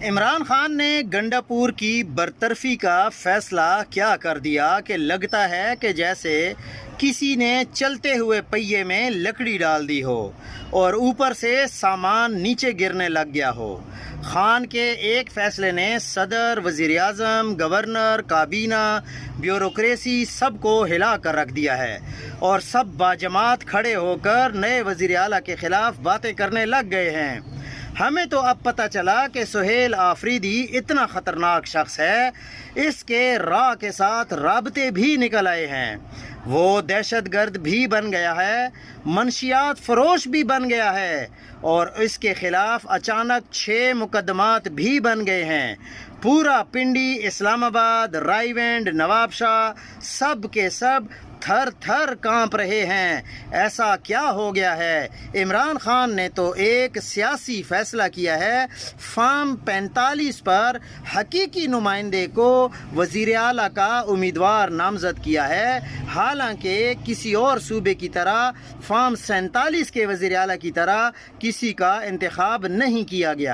عمران خان نے گنڈاپور کی برطرفی کا فیصلہ کیا کر دیا کہ لگتا ہے کہ جیسے کسی نے چلتے ہوئے پہیے میں لکڑی ڈال دی ہو اور اوپر سے سامان نیچے گرنے لگ گیا ہو۔ خان کے ایک فیصلے نے صدر، وزیر اعظم، گورنر، کابینہ، بیوروکریسی سب کو ہلا کر رکھ دیا ہے اور سب باجماعت کھڑے ہو کر نئے وزیر اعلیٰ کے خلاف باتیں کرنے لگ گئے ہیں۔ ہمیں تو اب پتہ چلا کہ سہیل آفریدی اتنا خطرناک شخص ہے، اس کے راہ کے ساتھ رابطے بھی نکل آئے ہیں۔ وہ دہشت گرد بھی بن گیا ہے، منشیات فروش بھی بن گیا ہے اور اس کے خلاف اچانک 6 مقدمات بھی بن گئے ہیں۔ پورا پنڈی، اسلام آباد، رائے ونڈ، نواب شاہ سب کے سب تھر تھر کانپ رہے ہیں۔ ایسا کیا ہو گیا ہے؟ عمران خان نے تو ایک سیاسی فیصلہ کیا ہے، فارم 45 پر حقیقی نمائندے کو وزیر اعلیٰ کا امیدوار نامزد کیا ہے، حالانکہ کسی اور صوبے کی طرح فارم 47 کے وزیر اعلیٰ کی طرح کسی کا انتخاب نہیں کیا گیا۔